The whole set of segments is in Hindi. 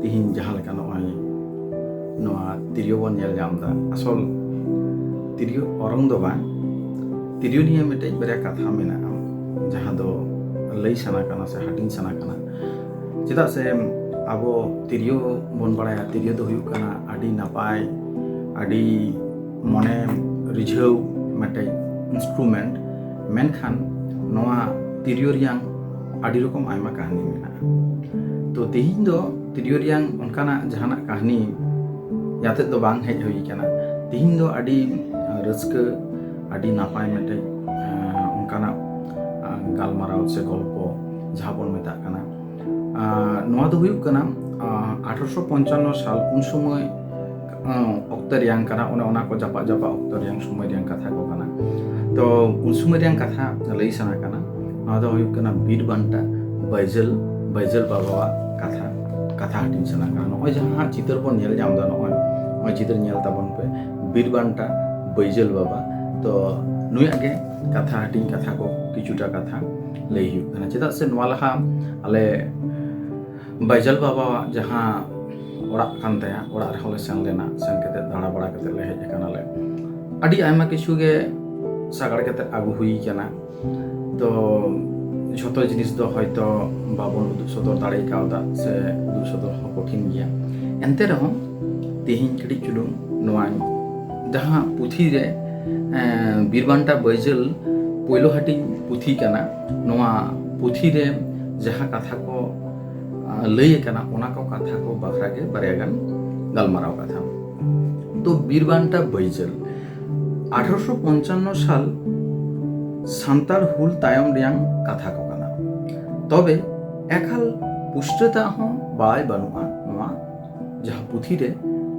तिहिन जहाँ लेका नॉय नोआ तिरियो बन नेल जामदा आसल तिरियो औरंग दो बांग तिरियो निया मिटे बरे कथा मेना जहाँ दो लई सना कना से हाटिंग सना कना चेदा से आबो तिरियो बन बड़ाया तिरियो दो हुयुक कना आडी नापाय आडी मने रिझाव मिटे इंस्ट्रूमेंट मेनखान नोआ तिरियो रियांग आडी रकम आयमा कहानी मेना तो तिहिन दो तिरियो रियांग उनकाना जहाना कहानी याते दो बांग हेज हुई कना तिहिन दो आडी रस्क आडी नापाय मिटे उनकाना गालमाराव से गल्प जहाँ बन मेता कना नोआ दो हुयुक कना 1855 साल उन समय अक्तर रियांग कना ओना को जापा जापा अक्तर रियांग समय रियांग कथा को कना तो उन समय रियांग कथा लई सना कना नोआ दो हुयुक कना बीर बांटा बैजल बाबा कथा कथा हाटिंग सना कना नोय जहाँ चित्र बन नेल जामदा नोय चित्र नेल ताबन पे बीर बांटा बैजल बाबा तो नुया गे कथा हाटिंग कथा को किचुटा कथा लई हुयुक कना चेदा से नोआ लहा आले बैजल बाबा जहाँ ओड़ा कान तया ओड़ा रे होले सेन लेना सेन कते दाड़ा बड़ा कते ले हेज कना ले आडी आयमा किछु गे सागड़ कते आगु हुई कना तो झोतो जिनिस दो हयतो बाबन उदुग सदर दाड़े कावदा से उदुग सदर हो कठिन गया एनते रहो तिहिन कड़ी चुलुम नोआ जहाँ पुथी रे बीरबांटा बैजल पोइलो हाटिंग पुथी कना नोआ पुथी रे जहाँ कथा को लई कना ओना को कथा को बाखरा के बारेगान गालमाराव कथा तो बीरबांटा बैजल 1855 साल सान्ताड़ हुल तायम रियांग कथा को कना तबे एकाल पुष्टता हो बाय बनुआ नोआ जहाँ पुथी रे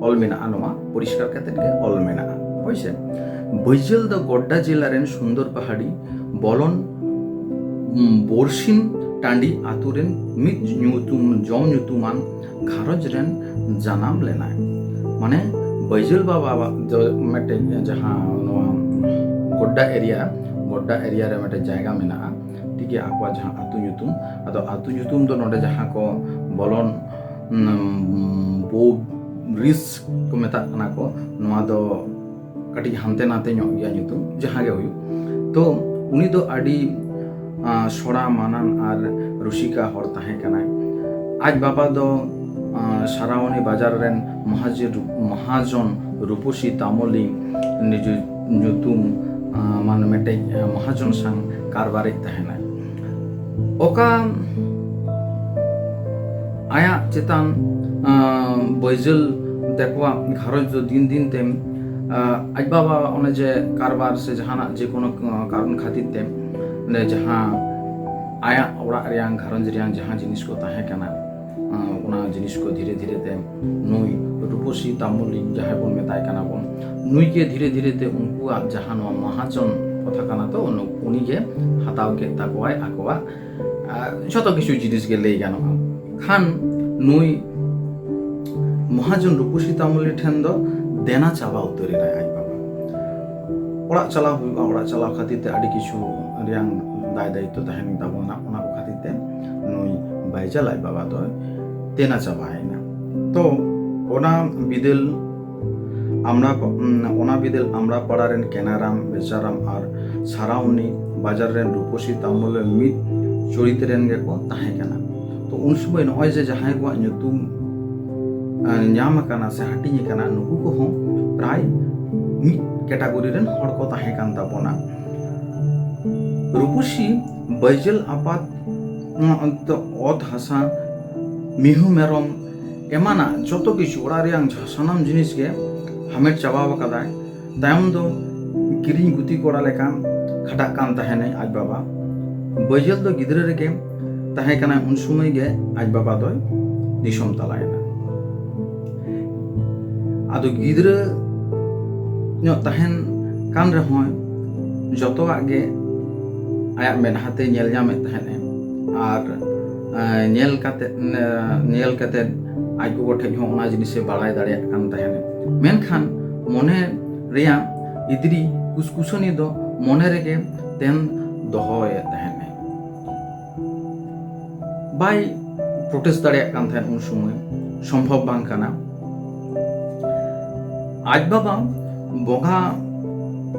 ऑल मेना नोआ परिष्कार कते के ऑल मेना होइसे बैजल द गोड्डा जिला रेन सुंदर पहाड़ी बलन बोरसिन टांडी आतुरेन मित ᱧᱩᱛᱩᱢ जम ᱧᱩᱛᱩᱢᱟन घारज रेन जानाम लेना माने बैजल बाबा जो मटे जहाँ गोड्डा एरिया रे मटे जायगा मेना ठीक है आकवा जहाँ आतु ᱧᱩᱛᱩᱢ दो नोडे जहाँ को बलन बो रिस को मेता कना को नोआ दो कटी हानते नाते ᱧᱚᱜ गया ᱧᱩᱛᱩᱢ जहाँ गे हुई तो उनी दो आडी सोड़ा मानान आर रुशिका हर ताहे कना आज बाबा दो सारावनी बाजार रेन महाजन रूपसी तामली निज ᱧᱩᱛᱩᱢ मान मेटे महाजन संग कारबारे ताहेना ओका आया चेतान बैजल देखवा घारज दो दिन दिन तेम आज बाबा ओने जे कारबार से जहाना जे कोनो कारण खातिर तेम ने जहाँ आया ओड़ा रियांग घारंज रियांग जहाँ जिनिस को ताहे कना ओना जिनिस को धीरे धीरे ते नुई रूपसी तामुली जहाँ बन मेताय कना बन नुई के धीरे धीरे ते उनको जहाँ नो महाजन कथा कना तो उनी के हताव के ताकवाय आकवा जतो किछु जिनिस के लई गानो खान नुई महाजन रूपसी तामुली ठेन दो देना चाबा उतरी राय आज बाबा ओड़ा चला खातिर ते आडी किछु रियांग दाय दायित्व ताहेन ताबोना ओना को खातिर ते नुई बैजल आज बाबा तो तेना चाबायना तो ओना बिदेल आमरा पाड़ा रेन केनाराम बेचाराम आर साराउनी बाजार रेन रूपसी तामुल मित चरित रेन गे को ताहे कना तो उन समय नय जे जहाय को ᱧᱩᱛᱩᱢ ᱧᱟᱢ कना से हाटिंग कना नुकु को हो प्राय मित कैटेगरी रेन हड़ को ताहे कान ताबोना रूपसी बैजल आपात ओत हासा मिहु मेरम एमाना जतो किछु ओड़ा रियांग सानाम जिनिस गे हामेट चाबाव कदाय तायम दो किरिंग गुती कोड़ा लेकान खटा कान ताहेने आज बाबा बैजल दो गिद्रे रेगे ताहे कना उन समय गे आज बाबा दो दिसम तलायना आदो गिद्रे ᱧᱚᱜ ताहेन कान रहोय जतोआ गे आया मेनहाते नेल जामेत ताहेने आर नेल काते आज को ठेज हो ओना जिनिसे बाड़ाय दाड़िया कान ताहेने मेनखान मने रिया इदरी कुसकुसनी दो मने रेगे तेन दोहोय ताहेने बाय प्रोटेस्ट दाड़िया कान ताहेन उन समय सम्भव बांग काना। आज बाबा बंगा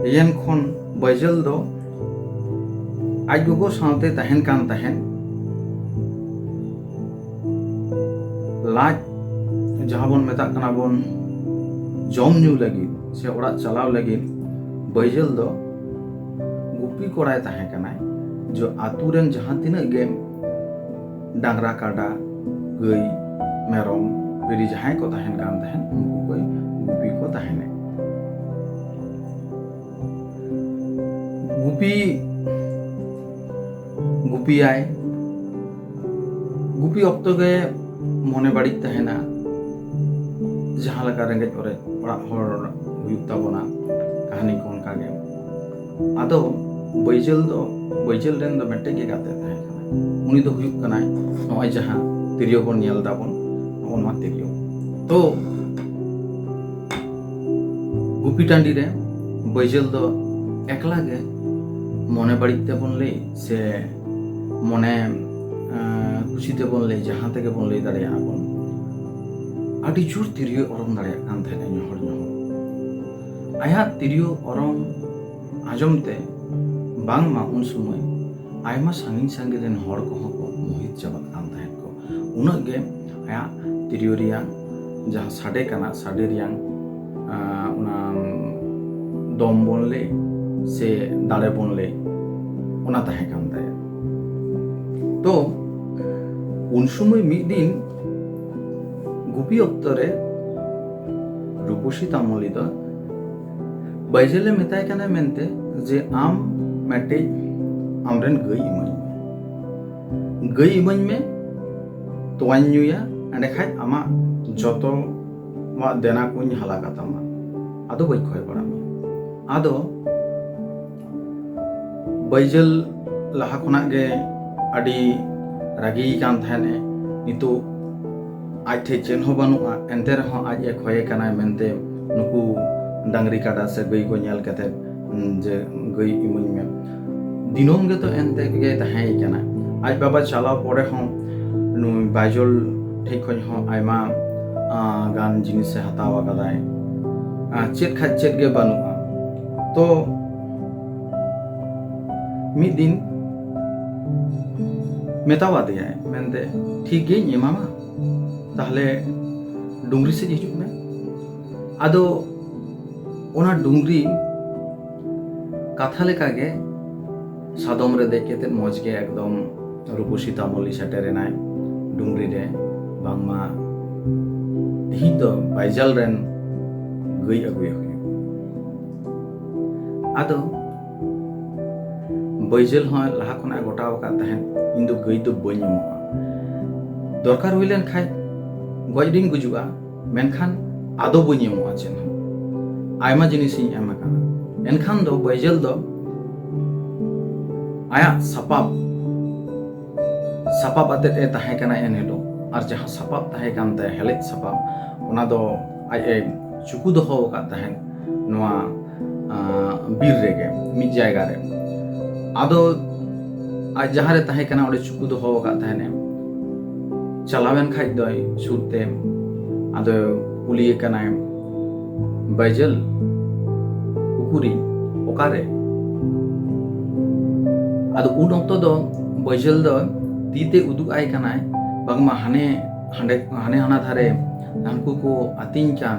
येन खन बैजल दो आज गोगो सावते तहन कान तहन लाज जहाँ बन मेता काना बन जम न्यू लगी से ओड़ा चलाव लगी बैजल दो गुपी कोड़ाय तहन काना जो आतु रेन जहाँ तिना गे डांगरा काडा गई मेरम बेरी जहाँ को तहन कान तहन उनको कोई गुपी को तहने गुपी आए गुपी अक्तो गे मने बाड़ी तहना जहाँ लगा रेंगेज ओरे ओड़ा होर हुयुग ताबोना कहानी को उनका गे आदो बैजल रेन दो मेटे गे गाते तहन काना उनी दो हुयुग कनाय नय जहाँ तिरियो बन नेल दाबोन नोमा तिरियो तो गुपी टांडी रे बैजल दो एकला गे मने बाड़ी तेबन ले से मने खुशी तेबन ले जहाँ तक बन ले दाड़े आबन आदि जोर तिरियो अरम दाड़े कान थाने हर आया तिरियो अरम आजमते बांग मा उन समय आयमा सांगिन सांगे रेन हर को मोहित जाबात कान थाने को उनक गे आया तिरियो रिया जहाँ साडे काना साडे रिया उना दम बन ले से दाड़े बन ले उना तहे कान ताया तो उन समय मिद दिन गुपी अक्तरे रूपसी तामली दो बैजले मेताय काना मेनते जे आम मेटे आमरेन गई इमाኝ में तोवाñ ᱧᱩᱭᱟ एंडेखाय आमा जतो मा देना कुñ हाला कातामा आदो बाय खय बारामी आदो बैजल लहा खुना गे आदि रागी कान थाने नितो आज ठे चेन हो बानुआ एनते रहो आज ए खये काना मेनते नुकु डांगरी काडा से गई को नेल कते जे गई इमुñ में दिनोम गे तो एनते गे तहाय काना आज बाबा चला पड़े हो नु बैजल ठीक खय हो आयमा गान जिनिस से हतावा कदाय चेत खा चेत गे बानुआ तो मिद दिन मेतावा दिया मेनते ठीक गे एमामा ताहले डुंगरी से हिजुग में आदो ओना डुंगरी कथा लेका गे सादम रे देख केते मौज गे एकदम रूपसी तामली सेटेरेनाय डुंगरी रे बांगमा हि तो बैजल रेन गई अगुए हुई आदो बैजल हो लहा खुना गोटाव का तहन इन दो गई तो बई एमोगा दरकार हुई लेन खाय गज दिन गुजुआ मेनखान आदो बई एमोगा चेन आयमा जिनिस इन एम काना एनखान दो बैजल दो आया सपाप आते ए ताहे काना एनेलो और जहाँ सपाप ताहे कान ते हेलेज सपाप ओना दो आज ए चुकु दोहो का तहन नोआ बीर रेगे मिद जायगा रे आदो आज जहाँ रे ताहे काना ओडे चुकु दोहो का तहने चलावेन खाय दय सुरते आदो कुलिए काना बैजल उकुरी ओकारे आदो उन ऑक्तो दो बैजल दो तीते उदुग आय काना बांगमा हाने हाना धारे हानकु को आतिन कान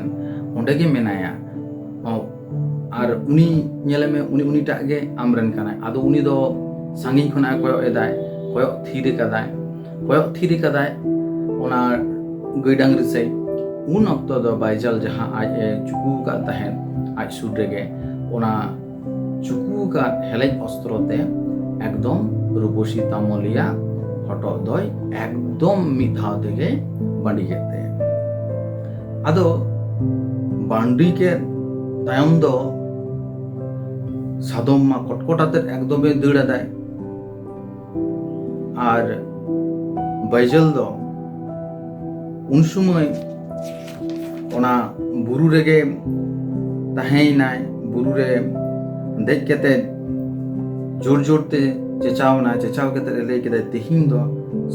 ओंडे गे मेनाया और उनी नेले में उनी टागे आमरेन काना आदो उनी दो सांगिन खना कोयो एदाय कोयो थीर कदाय ओना गई डांगरी से उन ऑक्तो दो बैजल जहाँ आज चुकू का तहन आज सुर रेगे ओना चुकू का हेलेज अस्त्रोते एकदम रूपसी तामलिया हटो दय एकदम मिद धाव तेगे बांडी केते आदो बांडी के तायम दो सादम मा कटकटाते एकदम दड़ दाय और बैजल दो उन समय ओना बुरु रेगे ताहेनाय बुरु रे देख केते जोर जोरते चेचावना चेचाव केते ले केते तिहिन दो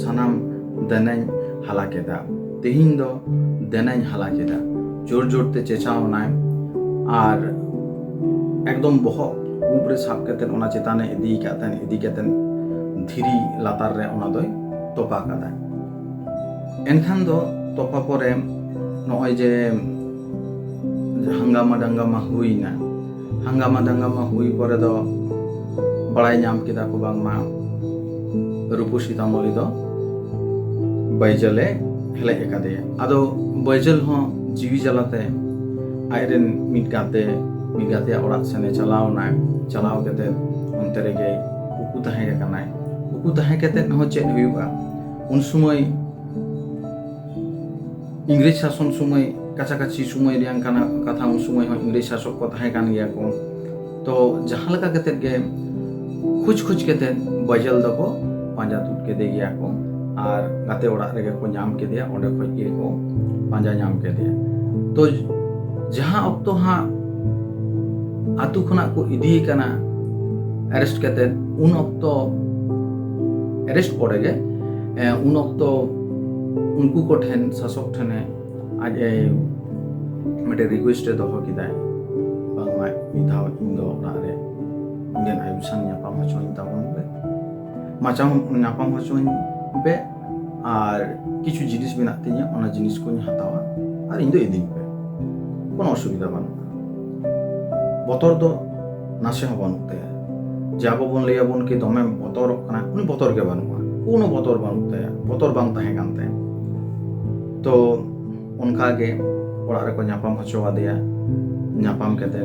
सानाम दनाय हाला केदा तेहिन दो देनाई हाला केदा जोर जोर ते चेचावनाय और एकदम बहक ऊपरे साब कतेन ओना चेताने इदी कतेन धीरी लातार रे ओना दोय तोपा कादा एनखान दो तोपा परे नय जे हंगामा दंगामा हुईना हंगामा दंगामा हुई परे दो बड़ाई नाम केदा को बांगमा रूपसी तामली दो बैजले हेले एकादे आदो बैजल हो जीवी जलाते आयरन मिट गाते ओड़ा सेने चलाव केते उनते रेगे उकु ताहे केते हो चेद हुयुगा उन समय इंग्रेज शासन समय काछाकाछि समय रियां कथा उन समय हो इंग्रेज शासक को ताहे कान गया को तो जहां लगा केते गे खुच केते बैजल दको पांजा तुट के दे गया को और गाते ओड़ा रेगे को नाम के दिया ओंडे खोज के को पांजा नाम के दिया तो जहां अक्तो हा आतु खना को इदी कना अरेस्ट करते उन अक्तो अरेस्ट पड़ेगे उन अक्तो उनको को ठेन शासक ठेने आज मेटे रिक्वेस्ट दोहो किदाय बांगमा मिधाव इंदो ओरारे इंडियन आइबिसान नापाम हचोइन ताबन बे माचाम नापाम हचोइन बे और किछु जिनिस मेना तिया ओना जिनिस को हतावा और इंदो इदिन पे कोनो असुविधा बानुआ बतर दो नासे हो बानुते जे आबो बन लैयाबन कि दमे बतर कना उनी बतर के बानुआ कोनो बतर बानुते बतर बांग ताहे कानते तो उनका गे ओड़ा रे को नापाम हचोवा दिया नापाम केते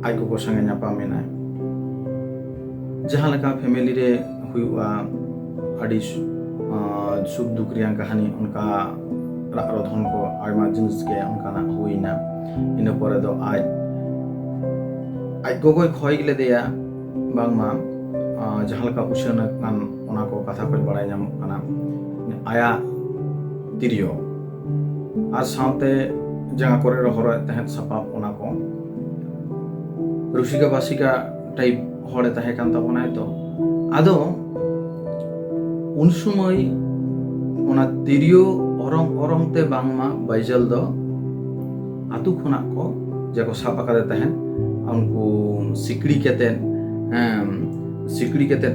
आइको को संगे नापाम मेना जहां लका फैमिली रे हुआ आदि सुख दुख रियां कहानी उनका राधन को आयमा जिनिस के उनका ना हुईना इन परे दो आज गोगोय खय गिले देया बांगमा जहां लका उछन कान ओना को कथा को बड़ाय नाम काना आया तिरियो और साथे जगह करे रहर तहत सपाप ओना को ऋषिका बासिका टाइप हड़े तहे कान ताबोनाय तो आदो उन समय ओना तिरियो ओरम ते बांगमा बैजल दो आतु खुना को जेको साप आकादे तहन उनको सिकड़ी केते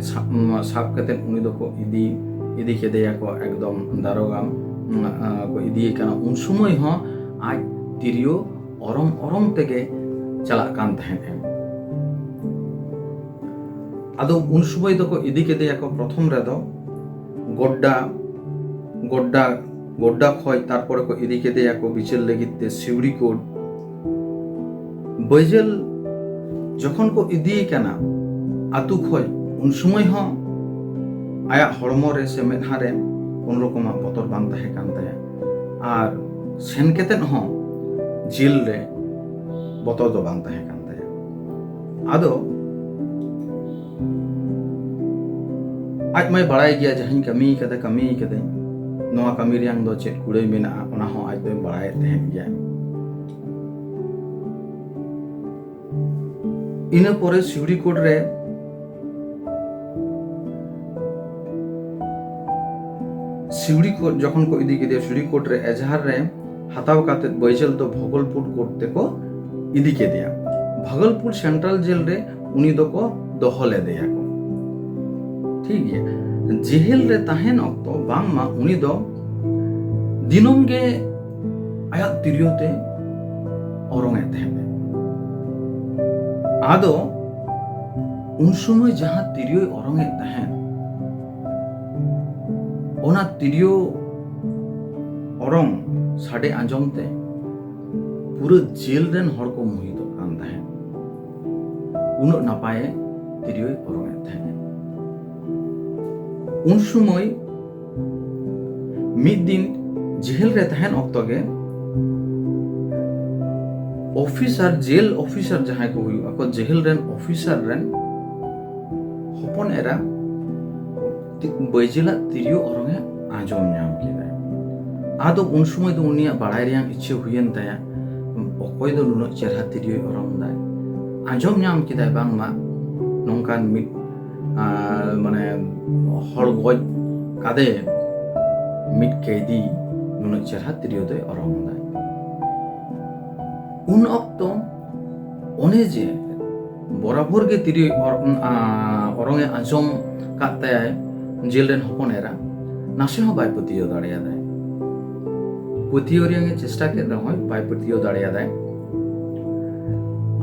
साप केते उनी दो को इदी के देया को एकदम दारोगा को इदी काना उन समय हो आज तिरियो ओरम तेगे चला कान तहन आदो उन समय दो को इदी के देया को प्रथम रे दो गोड्डा खय तारपरे को इदी के देया को बिचल लगिते सिवड़ी कोड बैजल जखन को इदी काना आतु खय उन समय हो आया हड़मो रे से मेधा रे कोन रकम बतर बांग ताहे कान ताया और सेन केतेन हो जेल रे बतर दो बांग ताहे कान ताया आदो आज मैं बड़ाई गया जहां कमी कदे नोआ कमी रियांग दो चेत कुड़े मेना ओना हो आज दो बड़ाई तहन गया इन परे सिवड़ी कोड रे सिवड़ी कोड जखन को इदी के दिया सिवड़ी कोड रे एजहार रे हताव काते बैजल दो भगलपुर कोड ते को इदी के दिया भगलपुर सेंट्रल जेल रे उनी दो को दोहले दिया को ठीक है जेल रे ताहेन अक्तो बांगमा उनी दो दिनम गे आया तिरियोते ओरंगे तहबे आदो उन समय जहां तिरियो ओरंगे तहन ओना तिरियो ओरंग साडे आंजमते पूरा जेल रेन हर को मोहित कान तहन उन नापाए तिरियो ओरंगे तहन उन समय मिद दिन जेल रे तहन अक्तो गे ऑफिसर जेल ऑफिसर जहां को हुई को जेल रेन ऑफिसर रेन हपन एरा बैजिला तिरियो ओरंगे आजम नाम किदा आदो उन समय दो उनिया बड़ाई रियां इच्छा हुयन ताया अकोय दो नुनो चेहरा तिरियो ओरंग दाय आजम नाम किदा बांगमा नोंकान मिद माने हर गज कादे ᱢᱤᱫ ᱠᱮᱭᱫᱤ ᱱᱩᱱᱟᱹᱜ ᱪᱮᱨᱦᱟ ᱛᱤᱨᱭᱳ ᱫᱚᱭ ᱚᱨᱚᱝ ᱮᱫᱟ। ᱩᱱ ᱚᱠᱛᱚ ᱚᱱᱮ ᱡᱮ বরাবর ᱜᱮ ᱛᱤᱨᱭᱳ ᱚᱨᱚᱝ ᱮ ᱟᱸᱡᱚᱢ ᱠᱟᱫ ᱛᱟᱭᱟᱭ ᱡᱮᱞ ᱨᱮᱱ ᱦᱚᱯᱚᱱ ᱮᱨᱟ, ᱱᱟᱥᱮ ᱦᱚᱸ ᱵᱟᱭ ᱯᱟᱹᱛᱭᱟᱹᱣ ᱫᱟᱲᱮᱭᱟᱫᱟᱭ। ᱯᱟᱹᱛᱭᱟᱹᱣ ᱨᱮᱭᱟᱜ ᱮ ᱪᱮᱥᱴᱟ ᱠᱮᱫ ᱨᱮᱦᱚᱸ ᱵᱟᱭ ᱯᱟᱹᱛᱭᱟᱹᱣ ᱫᱟᱲᱮᱭᱟᱫᱟᱭ।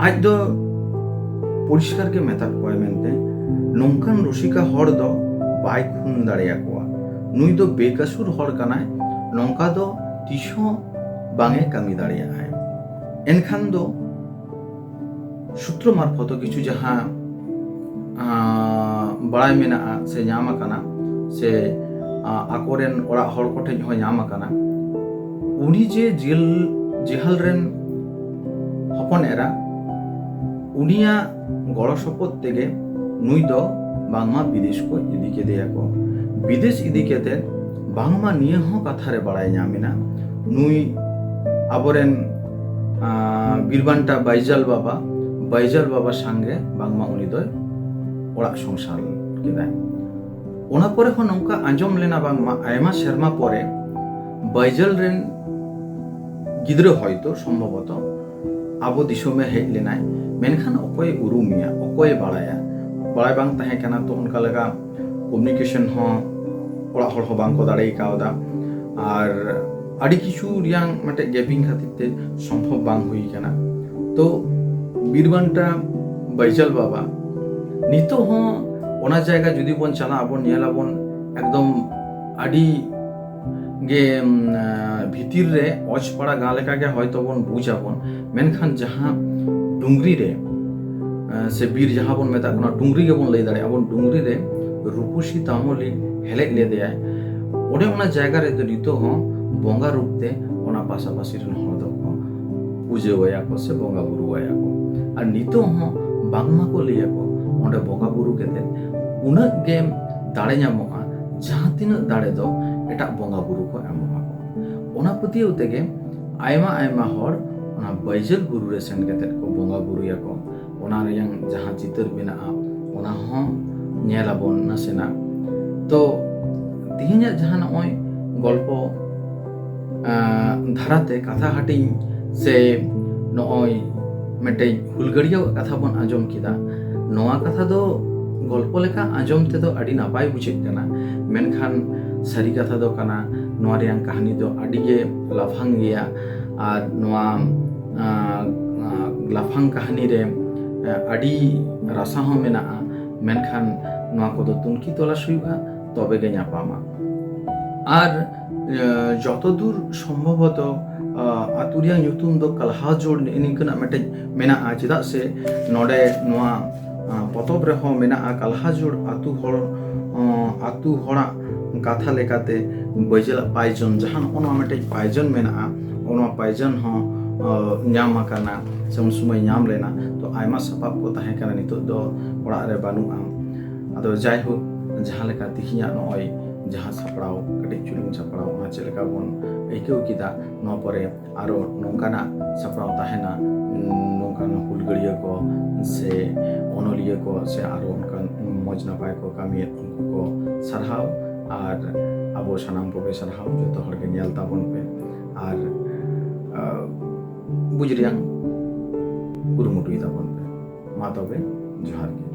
ᱟᱡ ᱫᱚ পরিষ্কার ᱜᱮ ᱢᱮᱛᱟᱫ ᱠᱚᱣᱟᱭ ᱢᱮᱱᱛᱮ ᱱᱚᱝᱠᱟᱱ ᱨᱩᱥᱤᱠᱟ ᱦᱚᱲ ᱫᱚ ᱵᱟᱭ ᱠᱷᱩᱱ ᱫᱟᱲᱮᱭᱟᱠᱚᱣᱟ, ᱱᱩᱭ ᱫᱚ ᱵᱮᱠᱟᱥᱩᱨ ᱦᱚᱲ ᱠᱟᱱᱟᱭ, ᱱᱚᱝᱠᱟ ᱫᱚ ᱛᱤᱥᱦᱚᱸ ᱵᱟᱝ ᱮ ᱠᱟᱹᱢᱤ ᱫᱟᱲᱮᱭᱟᱜᱼᱟᱭ। ᱮᱱᱠᱷᱟᱱ ᱫᱚ ᱥᱩᱛᱨᱚ ᱢᱟᱨᱯᱷᱚᱛ ᱠᱤᱪᱷᱩ ᱡᱟᱦᱟᱸ ᱵᱟᱲᱟᱭ ᱢᱮᱱᱟᱜᱼᱟ ᱥᱮ ᱧᱟᱢ ᱟᱠᱟᱱᱟ ᱥᱮ ᱟᱠᱚᱨᱮᱱ ᱚᱲᱟᱜ ᱦᱚᱲ ᱠᱚᱴᱷᱮᱱ ᱦᱚᱸ ᱧᱟᱢ ᱟᱠᱟᱱᱟ, উনি যে জেহাল রেন হপন এরা উনিয়াᱜ গড় সপদ তেগে নুই ᱫᱚ ᱵᱟᱝᱢᱟ ᱵᱤᱫᱮᱥ ᱠᱚ ᱤᱫᱤ ᱠᱮᱫᱮᱭᱟ ᱠᱚ। ᱵᱤᱫᱮᱥ ᱤᱫᱤ ᱠᱟᱛᱮ ᱵᱟᱝᱢᱟ ᱱᱤᱭᱟᱹ ᱦᱚᱸ ᱠᱟᱛᱷᱟ ᱨᱮ ᱵᱟᱲᱟᱭ ᱧᱟᱢᱮᱱᱟ নুই ᱟᱵᱚᱨᱮᱱ ᱵᱤᱨᱵᱟᱱᱴᱟ বাইজাল বাবা সঙ্গে বাংমা উনি ᱫᱚᱭ ᱚᱲᱟᱜ সংসার ᱠᱮᱫᱟᱭ। ᱚᱱᱟ ᱯᱚᱨᱮ ᱦᱚᱸ ᱱᱚᱝᱠᱟ ᱟᱸᱡᱚᱢ ᱞᱮᱱᱟ ᱵᱟᱝᱢᱟ ᱟᱭᱢᱟ ᱥᱮᱨᱢᱟ ᱯᱚᱨᱮ বাইজাল ᱨᱮᱱ ᱜᱤᱫᱽᱨᱟᱹ ᱦᱚᱭᱛᱚ ᱥᱚᱢᱵᱷᱚᱵᱚᱛᱚ ᱟᱵᱚ ᱫᱤᱥᱚᱢᱮ ᱦᱮᱡ ᱞᱮᱱᱟᱭ, ᱢᱮᱱᱠᱷᱟᱱ ᱚᱠᱚᱭ ᱩᱨᱩᱢᱮᱭᱟ, ᱚᱠᱚᱭ ᱵᱟᱲᱟᱭᱟ, ᱵᱟᱲᱟᱭ ᱵᱟᱝ ᱛᱟᱦᱮᱸ ᱠᱟᱱᱟ। ᱛᱚ ᱚᱱᱠᱟ ᱞᱮᱠᱟ ᱠᱚᱢᱤউনিকেশন ᱦᱚᱸ ᱚᱲᱟᱜ ᱦᱚᱲ ᱦᱚᱸ ᱵᱟᱝᱠᱚ ᱫᱟᱲᱮ ᱠᱟᱣᱫᱟ, ᱟᱨ ᱟᱹᱰᱤ ᱠᱤᱪᱷᱩ ᱨᱮᱭᱟᱝ ᱢᱤᱫᱴᱮᱡ ᱜᱮᱯᱤᱝ ᱠᱷᱟᱹᱛᱤᱨ ᱛᱮ ᱥᱚᱢᱵᱷᱚᱵ ᱵᱟᱝ ᱦᱩᱭ ᱠᱟᱱᱟ। ᱛᱚ ᱵᱤᱨᱵᱟᱱᱴᱟ বাইজাল বাবা ᱱᱤᱛᱚᱜ ᱦᱚᱸ ᱚᱱᱟ ᱡᱟᱭᱜᱟ ᱡᱩᱫᱤ ᱵᱚᱱ ᱪᱟᱞᱟᱜ ᱟᱵᱚᱱ ᱧᱮᱞᱟᱵᱚᱱ ᱮᱠᱫᱚᱢ ᱟᱹᱰᱤ ᱜᱮ ᱵᱷᱤᱛᱤᱨ ᱨᱮ ᱚᱡᱯᱟᱲᱟ ᱜᱟঁ ᱞᱮᱠᱟᱜᱮ ᱦᱚᱭᱛᱚ ᱵᱚᱱ ᱵᱩᱡᱟᱵᱚᱱ, ᱢᱮᱱᱠᱷᱟᱱ ᱡᱟᱦᱟᱸ ᱰᱩᱝᱨᱤ ᱨᱮ ᱥᱮ ᱵᱤᱨ ᱡᱟᱦᱟᱸ ᱵᱚᱱ ᱢᱮᱛᱟᱜ ᱠᱟᱱᱟ ᱰᱩᱝᱨᱤ ᱜᱮᱵᱚᱱ ᱞᱟᱹᱭ ᱫᱟᱲᱮᱭᱟᱜᱼᱟ ᱵᱚᱱ, ᱰᱩᱝᱨᱤ ᱨᱮ ᱨূᱯᱚᱥী ᱛᱟᱢᱚᱞᱤ ᱦᱮᱞᱮᱡ ᱞᱮᱫᱮᱭᱟᱭ। ᱚᱸᱰᱮ ᱚᱱᱟ ᱡᱟᱭᱜᱟ ᱨᱮᱫᱚ ᱱᱤᱛᱚᱜ ᱦᱚᱸ ᱵᱚᱸᱜᱟ ᱨᱩᱯ ᱛᱮ ᱚᱱᱟ ᱯᱟᱥᱟᱯᱟᱥᱤ ᱨᱮᱱ ᱦᱚᱲ ᱫᱚᱠᱚ ᱯᱩᱡᱟᱹᱣᱟᱭᱟ ᱠᱚ ᱥᱮ ᱵᱚᱸᱜᱟ ᱵᱩᱨᱩᱣᱟᱭᱟ ᱠᱚ। ᱟᱨ ᱱᱤᱛᱚᱜ ᱦᱚᱸ ᱵᱟᱝᱢᱟ ᱠᱚ ᱞᱟᱹᱭᱟᱠᱚ ᱚᱸᱰᱮ ᱵᱚᱸᱜᱟ ᱵᱩᱨᱩ ᱠᱟᱛᱮ ᱩᱱᱟᱹᱜ ᱜᱮ ᱫᱟᱲᱮ ᱧᱟᱢᱚᱜᱼᱟ ᱡᱟᱦᱟᱸ ᱛᱤᱱᱟᱹᱜ ᱫᱟᱲᱮ ᱫᱚ ᱮᱴᱟᱜ ᱵᱚᱸᱜᱟ ᱵᱩᱨᱩ ᱠᱚ ᱮᱢᱚᱜᱼᱟ ᱠᱚ। ᱚᱱᱟ ᱯᱟᱹᱛᱭᱟᱹᱣ ᱛᱮᱜᱮ ᱟᱭᱢᱟ ᱦᱚᱲ ᱚᱱᱟ বাইজাল ᱵᱩᱨᱩ ᱨᱮ ᱥᱮᱱ ᱠᱟᱛᱮ ᱠᱚ ᱵᱚᱸᱜᱟ ᱵᱩᱨᱩᱭᱟᱠᱚ। ᱚᱱᱟ ᱨᱮᱭᱟᱝ ᱡᱟᱦᱟᱸ ᱪᱤᱛᱟᱹᱨ ᱢᱮᱱᱟᱜᱼᱟ ᱚᱱᱟ ᱦᱚᱸ ᱧᱮᱞᱟᱵᱚᱱ ᱱᱟᱥᱮᱱᱟᱜ। ᱛᱚ ᱛᱮᱦᱮᱧᱟᱜ ᱡᱟᱦᱟᱸ ᱱᱚᱜᱼᱚᱭ ᱜᱚল্ᱯᱚ ধারাতে কাথা হাটিং সে নয় মিটej হুলগড়িয়াও কথা বন আঁজম কিদা, নোয়া কথা দো গল্প লেখা আঁজম তেদো আডি নাপাই বুঝেগ কানা, মেনখান সারি কথা দো কানা নোয়া রেয়াং কাহানি দো আডি গে লাফাং গিয়া। আর নোয়া লাফাং কাহানি রে আডি রাসা হো মেনাগᱼᱟ, মেনখান নোয়া কোদো তুনকি তলাশ ᱦᱩᱭᱩᱜᱼᱟ তবে গে ᱧᱟᱯᱟᱢᱟ। আর যতদূর সম্ভবত আতু ᱨᱮᱭᱟᱜ ᱧᱩᱛᱩᱢ ᱫᱚ ᱠᱟᱞᱦᱟᱡᱳᱲ ᱱᱤᱝᱠᱟᱹᱱᱟᱜ ᱢᱤᱫᱴᱮᱡ ᱢᱮᱱᱟᱜᱼᱟ, ᱪᱮᱫᱟᱜ ᱥᱮ ᱱᱚᱰᱮ ᱱᱚᱣᱟ ᱯᱚᱛᱚᱵ ᱨᱮᱦᱚᱸ ᱢᱮᱱᱟᱜᱼᱟ ᱠᱟᱞᱦᱟᱡᱳᱲ ᱟᱛᱩ ᱦᱚᱲᱟᱜ ᱠᱟᱛᱷᱟ ᱞᱮᱠᱟᱛᱮ বাইজাᱞᱟᱜ পায়জন, ᱡᱟᱦᱟᱸ ᱱᱚᱣᱟ ᱢᱤᱫᱴᱮᱡ পায়জন ᱢᱮᱱᱟᱜᱼᱟ, ᱚᱱᱟ পায়জন ᱦᱚᱸ ᱧᱟᱢ ᱟᱠᱟᱱᱟ ᱥᱮ ᱩᱱ ᱥᱚᱢᱚᱭ ᱧᱟᱢ ᱞᱮᱱᱟ। ᱛᱚ ᱟᱭᱢᱟ ᱥᱟᱯᱟᱵ ᱠᱚ ᱛᱟᱦᱮᱸ ᱠᱟᱱᱟ, ᱱᱤᱛᱚᱜ ᱫᱚ ᱚᱲᱟᱜ ᱨᱮ ᱵᱟᱹᱱᱩᱜᱼᱟ। ᱟᱫᱚ ᱡᱟᱭᱦᱳᱠ ᱡᱟᱦᱟᱸ ᱞᱮᱠᱟ ᱛᱤᱦᱤᱧᱟᱜ ᱱᱚᱜᱼᱚᱭ ᱡᱟᱦᱟᱸ ᱥᱟᱯᱲᱟᱣ ᱠᱟᱹᱴᱤᱡ ᱪᱩᱞᱩᱝ ᱥᱟᱯᱲᱟᱣ ᱚᱱᱟ ᱪᱮᱫ ᱞᱮᱠᱟ ᱵᱚᱱ ᱟᱹᱭᱠᱟᱹᱣ ᱠᱮᱫᱟ, ᱱᱚᱣᱟ ᱯᱚᱨᱮ ᱟᱨᱚ ᱱᱚᱝᱠᱟᱱᱟᱜ ᱥᱟᱯᱲᱟᱣ ᱛᱟᱦᱮᱱᱟ, ᱱᱚᱝᱠᱟᱱ ᱦᱩᱞᱜᱟᱹᱲᱤᱭᱟᱹ ᱠᱚ ᱥᱮ ᱚᱱᱚᱞᱤᱭᱟᱹ ᱠᱚ ᱥᱮ ᱟᱨᱚ ᱚᱱᱠᱟᱱ ᱢᱚᱡᱽ ᱱᱟᱯᱟᱭ ᱠᱚ ᱠᱟᱹᱢᱤᱭᱮᱫ ᱩᱱᱠᱩ ᱠᱚ ᱥᱟᱨᱦᱟᱣ, ᱟᱨ ᱟᱵᱚ ᱥᱟᱱᱟᱢ ᱠᱚᱜᱮ ᱥᱟᱨᱦᱟᱣ, ᱡᱚᱛᱚ ᱦᱚᱲᱜᱮ ᱧᱮᱞ ᱛᱟᱵᱚᱱ ᱯᱮ ᱟᱨ ᱵᱩᱡᱽ ᱨᱮᱭᱟᱝ ᱠᱩᱨᱩᱢᱩᱴᱩᱭ ᱛᱟᱵᱚᱱ ᱯᱮ। ᱢᱟ ᱛᱚᱵᱮ ᱡᱚᱦᱟᱨ ᱜᱮ।